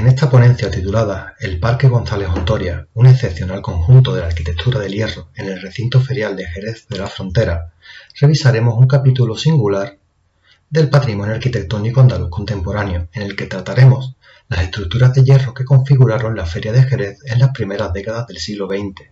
En esta ponencia titulada El Parque González Ontoria, un excepcional conjunto de la arquitectura del hierro en el recinto ferial de Jerez de la Frontera, revisaremos un capítulo singular del patrimonio arquitectónico andaluz contemporáneo, en el que trataremos las estructuras de hierro que configuraron la Feria de Jerez en las primeras décadas del siglo XX,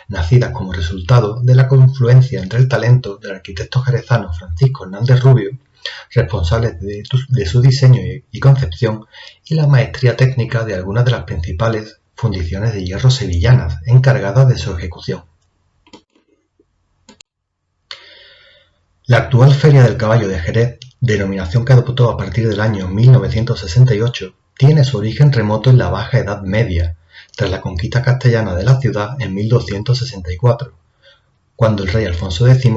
nacidas como resultado de la confluencia entre el talento del arquitecto jerezano Francisco Hernández Rubio, responsable de su diseño y concepción, y la maestría técnica de algunas de las principales fundiciones de hierro sevillanas encargadas de su ejecución. La actual Feria del Caballo de Jerez, denominación que adoptó a partir del año 1968, tiene su origen remoto en la Baja Edad Media, tras la conquista castellana de la ciudad en 1264, cuando el rey Alfonso X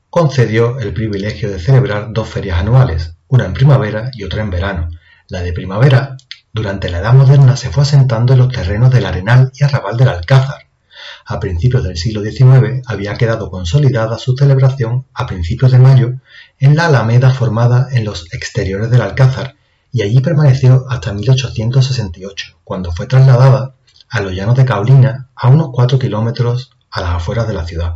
concedió el privilegio de celebrar dos ferias anuales, una en primavera y otra en verano. La de primavera, durante la Edad Moderna, se fue asentando en los terrenos del Arenal y Arrabal del Alcázar. A principios del siglo XIX había quedado consolidada su celebración a principios de mayo en la alameda formada en los exteriores del Alcázar, y allí permaneció hasta 1868, cuando fue trasladada a los llanos de Caolina, a unos 4 kilómetros a las afueras de la ciudad.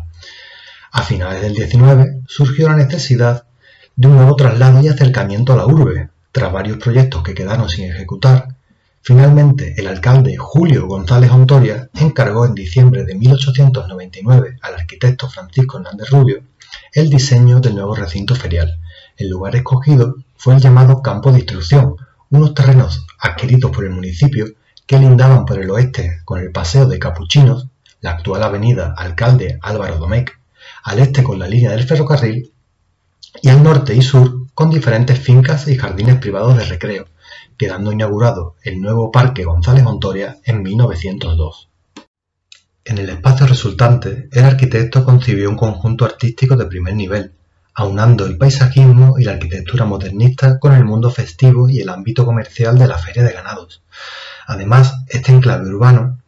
A finales del XIX surgió la necesidad de un nuevo traslado y acercamiento a la urbe. Tras varios proyectos que quedaron sin ejecutar, finalmente el alcalde Julio González Ontoria encargó en diciembre de 1899 al arquitecto Francisco Hernández Rubio el diseño del nuevo recinto ferial. El lugar escogido fue el llamado Campo de Instrucción, unos terrenos adquiridos por el municipio que lindaban por el oeste con el Paseo de Capuchinos, la actual avenida Alcalde Álvaro Domecq, al este con la línea del ferrocarril y al norte y sur con diferentes fincas y jardines privados de recreo, quedando inaugurado el nuevo Parque González Ontoria en 1902. En el espacio resultante, el arquitecto concibió un conjunto artístico de primer nivel, aunando el paisajismo y la arquitectura modernista con el mundo festivo y el ámbito comercial de la feria de ganados. Además, este enclave urbano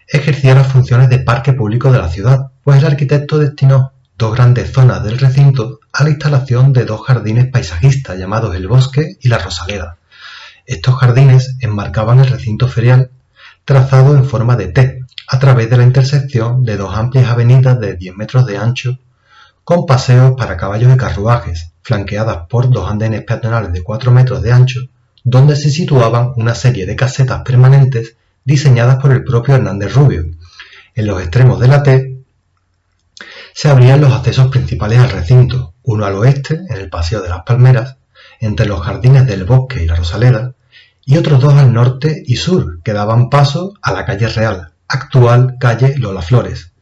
ejercía las funciones de parque público de la ciudad, pues el arquitecto destinó dos grandes zonas del recinto a la instalación de dos jardines paisajistas llamados el Bosque y la Rosaleda. Estos jardines enmarcaban el recinto ferial trazado en forma de T, a través de la intersección de dos amplias avenidas de 10 metros de ancho, con paseos para caballos y carruajes, flanqueadas por dos andenes peatonales de 4 metros de ancho, donde se situaban una serie de casetas permanentes diseñadas por el propio Hernández Rubio. En los extremos de la T se abrían los accesos principales al recinto, uno al oeste, en el Paseo de las Palmeras, entre los jardines del Bosque y la Rosaleda, y otros dos al norte y sur, que daban paso a la calle Real, actual calle Lola Flores.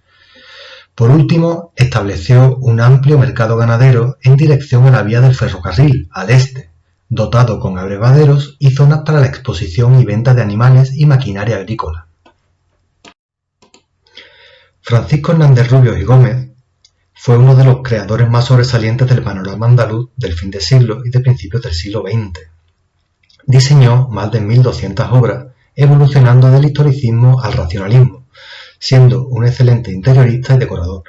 Por último, estableció un amplio mercado ganadero en dirección a la vía del ferrocarril, al este, dotado con abrevaderos y zonas para la exposición y venta de animales y maquinaria agrícola. Francisco Hernández Rubio y Gómez fue uno de los creadores más sobresalientes del panorama andaluz del fin de siglo y de principios del siglo XX. Diseñó más de 1200 obras, evolucionando del historicismo al racionalismo, siendo un excelente interiorista y decorador.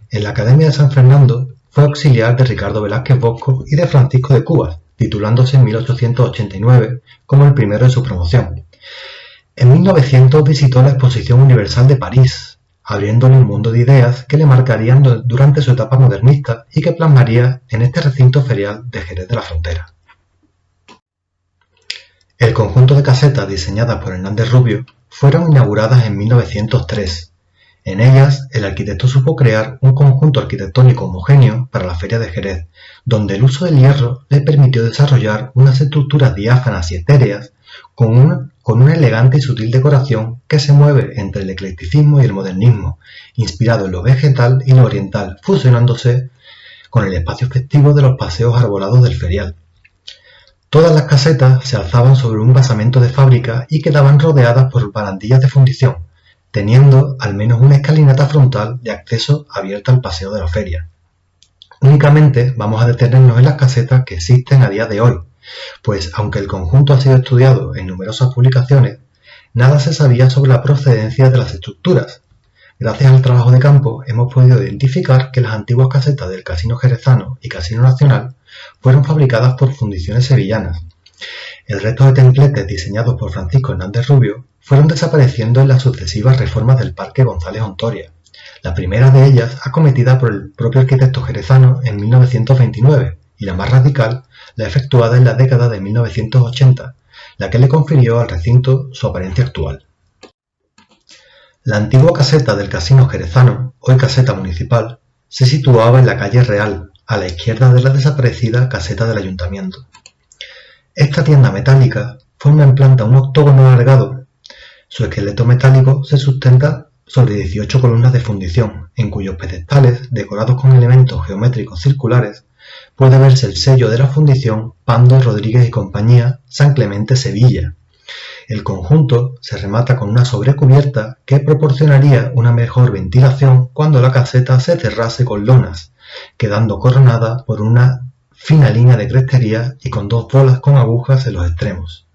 En la Academia de San Fernando fue auxiliar de Ricardo Velázquez Bosco y de Francisco de Cubas, titulándose en 1889 como el primero de su promoción. En 1900 visitó la Exposición Universal de París, abriéndole un mundo de ideas que le marcarían durante su etapa modernista y que plasmaría en este recinto ferial de Jerez de la Frontera. El conjunto de casetas diseñadas por Hernández Rubio fueron inauguradas en 1903. En ellas, el arquitecto supo crear un conjunto arquitectónico homogéneo para la Feria de Jerez, donde el uso del hierro le permitió desarrollar unas estructuras diáfanas y etéreas con una elegante y sutil decoración que se mueve entre el eclecticismo y el modernismo, inspirado en lo vegetal y lo oriental, fusionándose con el espacio festivo de los paseos arbolados del ferial. Todas las casetas se alzaban sobre un basamento de fábrica y quedaban rodeadas por barandillas de fundición, teniendo al menos una escalinata frontal de acceso abierta al paseo de la feria. Únicamente vamos a detenernos en las casetas que existen a día de hoy, pues aunque el conjunto ha sido estudiado en numerosas publicaciones, nada se sabía sobre la procedencia de las estructuras. Gracias al trabajo de campo hemos podido identificar que las antiguas casetas del Casino Jerezano y Casino Nacional fueron fabricadas por fundiciones sevillanas. El resto de templetes diseñados por Francisco Hernández Rubio fueron desapareciendo en las sucesivas reformas del Parque González Ontoria, la primera de ellas acometida por el propio arquitecto jerezano en 1929 y la más radical, la efectuada en la década de 1980, la que le confirió al recinto su apariencia actual. La antigua caseta del Casino Jerezano, hoy caseta municipal, se situaba en la calle Real, a la izquierda de la desaparecida caseta del Ayuntamiento. Esta tienda metálica forma en planta un octógono alargado. Su esqueleto metálico se sustenta sobre 18 columnas de fundición, en cuyos pedestales, decorados con elementos geométricos circulares, puede verse el sello de la fundición Pando Rodríguez y Compañía, San Clemente, Sevilla. El conjunto se remata con una sobrecubierta que proporcionaría una mejor ventilación cuando la caseta se cerrase con lonas, quedando coronada por una fina línea de crestería y con 2 bolas con agujas en los extremos.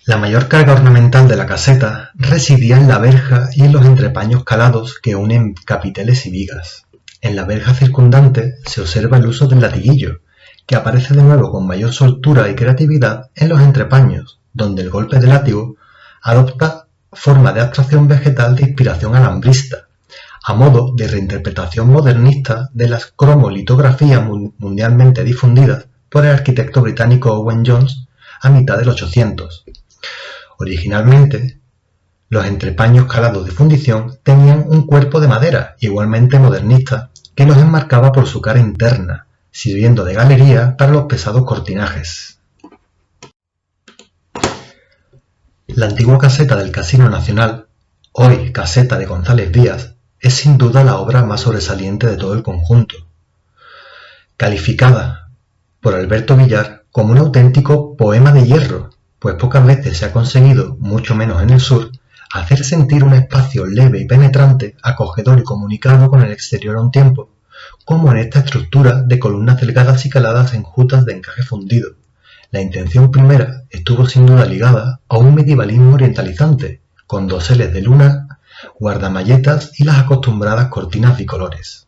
La mayor carga ornamental de la caseta residía en la verja y en los entrepaños calados que unen capiteles y vigas. En la verja circundante se observa el uso del latiguillo, que aparece de nuevo con mayor soltura y creatividad en los entrepaños, donde el golpe de látigo adopta forma de abstracción vegetal de inspiración alambrista, a modo de reinterpretación modernista de las cromolitografías mundialmente difundidas por el arquitecto británico Owen Jones a mitad del 800. Originalmente, los entrepaños calados de fundición tenían un cuerpo de madera igualmente modernista que los enmarcaba por su cara interna, sirviendo de galería para los pesados cortinajes. La antigua caseta del Casino Nacional, hoy caseta de González Díaz, es sin duda la obra más sobresaliente de todo el conjunto. Calificada por Alberto Villar como un auténtico poema de hierro, pues pocas veces se ha conseguido, mucho menos en el sur, hacer sentir un espacio leve y penetrante, acogedor y comunicado con el exterior a un tiempo, como en esta estructura de columnas delgadas y caladas enjutas de encaje fundido. La intención primera estuvo sin duda ligada a un medievalismo orientalizante, con doseles de luna, guardamalletas y las acostumbradas cortinas bicolores.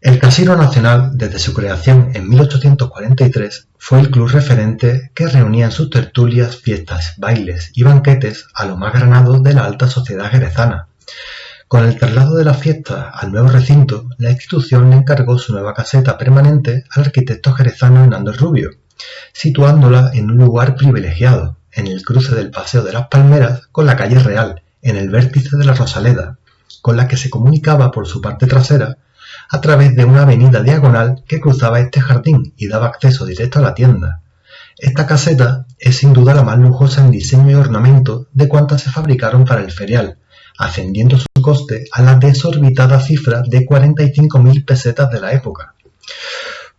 El Casino Nacional, desde su creación en 1843, fue el club referente que reunía en sus tertulias, fiestas, bailes y banquetes a lo más granados de la alta sociedad jerezana. Con el traslado de la fiesta al nuevo recinto, la institución le encargó su nueva caseta permanente al arquitecto jerezano Hernández Rubio, situándola en un lugar privilegiado, en el cruce del Paseo de las Palmeras con la calle Real, en el vértice de la Rosaleda, con la que se comunicaba por su parte trasera a través de una avenida diagonal que cruzaba este jardín y daba acceso directo a la tienda. Esta caseta es sin duda la más lujosa en diseño y ornamento de cuantas se fabricaron para el ferial, ascendiendo su coste a la desorbitada cifra de 45.000 pesetas de la época.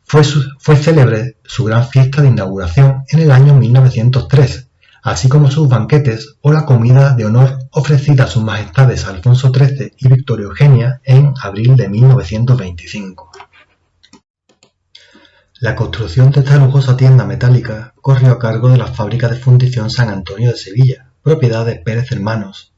Fue célebre su gran fiesta de inauguración en el año 1903, así como sus banquetes o la comida de honor ofrecida a sus majestades Alfonso XIII y Victoria Eugenia en abril de 1925. La construcción de esta lujosa tienda metálica corrió a cargo de la fábrica de fundición San Antonio de Sevilla, propiedad de Pérez Hermanos.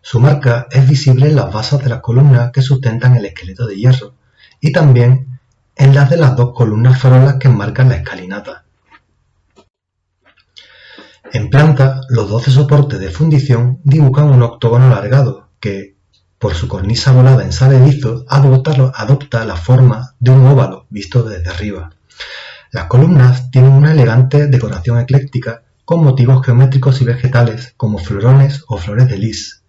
Su marca es visible en las basas de las columnas que sustentan el esqueleto de hierro y también en las de las 2 columnas farolas que enmarcan la escalinata. En planta, los 12 soportes de fundición dibujan un octógono alargado que, por su cornisa volada en saledizo, adopta la forma de un óvalo visto desde arriba. Las columnas tienen una elegante decoración ecléctica con motivos geométricos y vegetales como florones o flores de lis.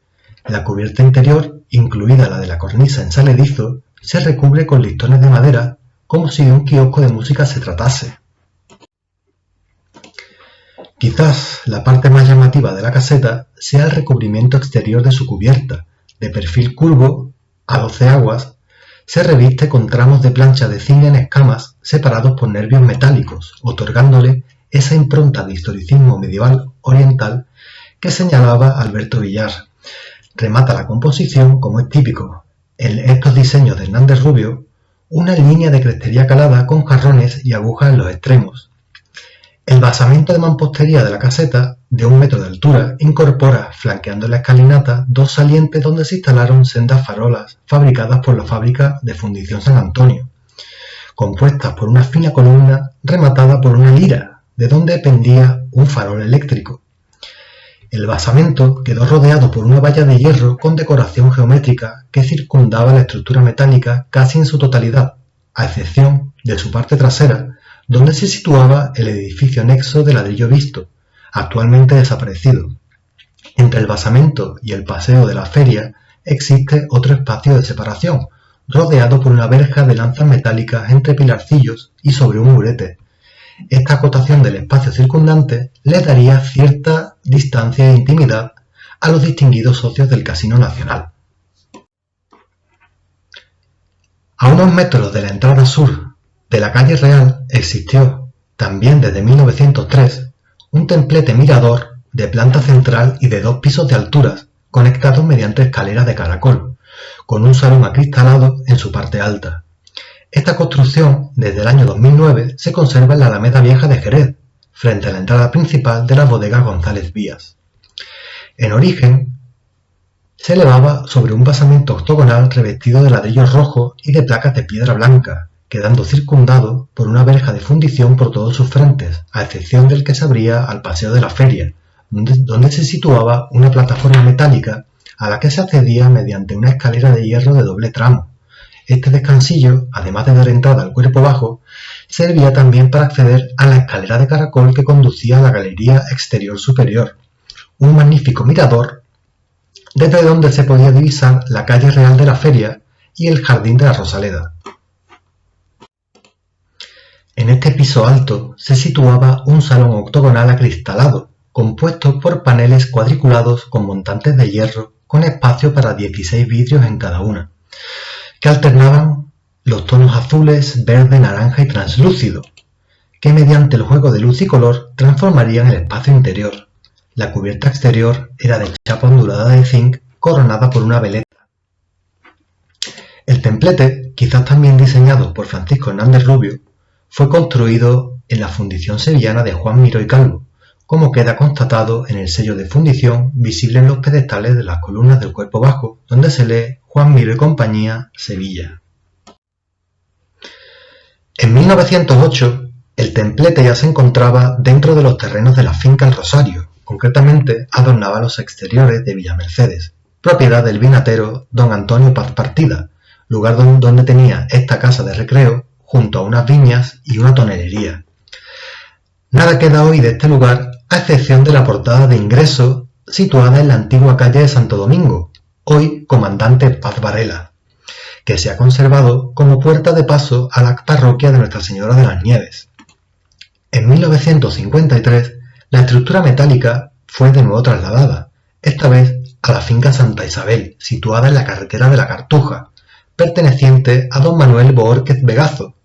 La cubierta interior, incluida la de la cornisa en saledizo, se recubre con listones de madera como si de un kiosco de música se tratase. Quizás la parte más llamativa de la caseta sea el recubrimiento exterior de su cubierta, de perfil curvo, a 12 aguas, se reviste con tramos de plancha de zinc en escamas separados por nervios metálicos, otorgándole esa impronta de historicismo medieval oriental que señalaba Alberto Villar. Remata la composición, como es típico en estos diseños de Hernández Rubio, una línea de crestería calada con jarrones y agujas en los extremos. El basamento de mampostería de la caseta, de 1 metro de altura, incorpora, flanqueando la escalinata, 2 salientes donde se instalaron sendas farolas fabricadas por la fábrica de fundición San Antonio. compuestas por una fina columna rematada por una lira, de donde pendía un farol eléctrico. El basamento quedó rodeado por una valla de hierro con decoración geométrica que circundaba la estructura metálica casi en su totalidad, a excepción de su parte trasera, donde se situaba el edificio anexo de ladrillo visto, actualmente desaparecido. Entre el basamento y el paseo de la feria existe otro espacio de separación, rodeado por una verja de lanzas metálicas entre pilarcillos y sobre un murete. Esta acotación del espacio circundante le daría cierta distancia e intimidad a los distinguidos socios del Casino Nacional. A unos metros de la entrada sur de la calle Real existió, también desde 1903, un templete mirador de planta central y de 2 pisos de alturas, conectados mediante escaleras de caracol, con un salón acristalado en su parte alta. Esta construcción, desde el año 2009, se conserva en la Alameda Vieja de Jerez, frente a la entrada principal de las bodegas González Vías. En origen, se elevaba sobre un basamento octogonal revestido de ladrillos rojos y de placas de piedra blanca, quedando circundado por una verja de fundición por todos sus frentes, a excepción del que se abría al paseo de la feria, donde se situaba una plataforma metálica a la que se accedía mediante una escalera de hierro de doble tramo. Este descansillo, además de dar entrada al cuerpo bajo, servía también para acceder a la escalera de caracol que conducía a la galería exterior superior, un magnífico mirador desde donde se podía divisar la calle Real de la Feria y el Jardín de la Rosaleda. En este piso alto se situaba un salón octogonal acristalado, compuesto por paneles cuadriculados con montantes de hierro con espacio para 16 vidrios en cada una, que alternaban los tonos azules, verde, naranja y translúcido, que mediante el juego de luz y color transformarían el espacio interior. La cubierta exterior era de chapa ondulada de zinc coronada por una veleta. El templete, quizás también diseñado por Francisco Hernández Rubio, fue construido en la fundición sevillana de Juan Miró y Calvo, como queda constatado en el sello de fundición visible en los pedestales de las columnas del cuerpo bajo, donde se lee Juan Miró y Compañía, Sevilla. En 1908, el templete ya se encontraba dentro de los terrenos de la finca El Rosario, concretamente adornaba los exteriores de Villa Mercedes, propiedad del vinatero don Antonio Paz Partida, lugar donde tenía esta casa de recreo junto a unas viñas y una tonelería. Nada queda hoy de este lugar a excepción de la portada de ingreso situada en la antigua calle de Santo Domingo, hoy Comandante Paz Varela, que se ha conservado como puerta de paso a la parroquia de Nuestra Señora de las Nieves. En 1953, la estructura metálica fue de nuevo trasladada, esta vez a la finca Santa Isabel, situada en la carretera de la Cartuja, perteneciente a don Manuel Boórquez Vegazo,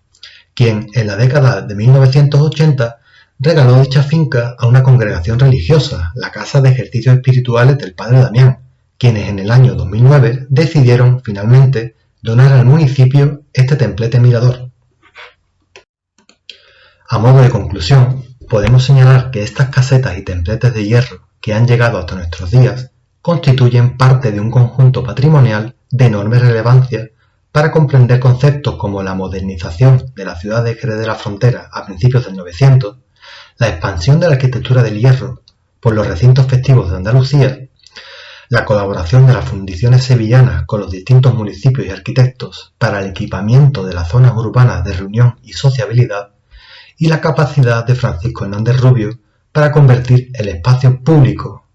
quien en la década de 1980 regaló dicha finca a una congregación religiosa, la Casa de Ejercicios Espirituales del Padre Damián, quienes en el año 2009 decidieron finalmente donar al municipio este templete mirador. A modo de conclusión, podemos señalar que estas casetas y templetes de hierro que han llegado hasta nuestros días constituyen parte de un conjunto patrimonial de enorme relevancia para comprender conceptos como la modernización de la ciudad de Jerez de la Frontera a principios del 900, la expansión de la arquitectura del hierro por los recintos festivos de Andalucía, la colaboración de las fundiciones sevillanas con los distintos municipios y arquitectos para el equipamiento de las zonas urbanas de reunión y sociabilidad, y la capacidad de Francisco Hernández Rubio para convertir el espacio público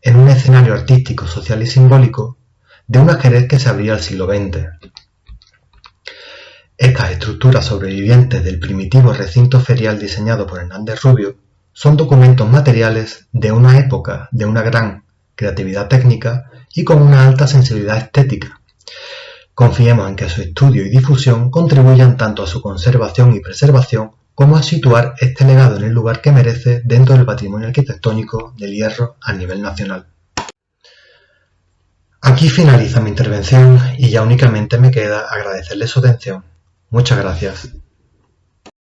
en un escenario artístico, social y simbólico de una Jerez que se abría al siglo XX. Estas estructuras sobrevivientes del primitivo recinto ferial diseñado por Hernández Rubio son documentos materiales de una época de una gran creatividad técnica y con una alta sensibilidad estética. Confiemos en que su estudio y difusión contribuyan tanto a su conservación y preservación como a situar este legado en el lugar que merece dentro del patrimonio arquitectónico del hierro a nivel nacional. Aquí finaliza mi intervención y ya únicamente me queda agradecerles su atención. Muchas gracias.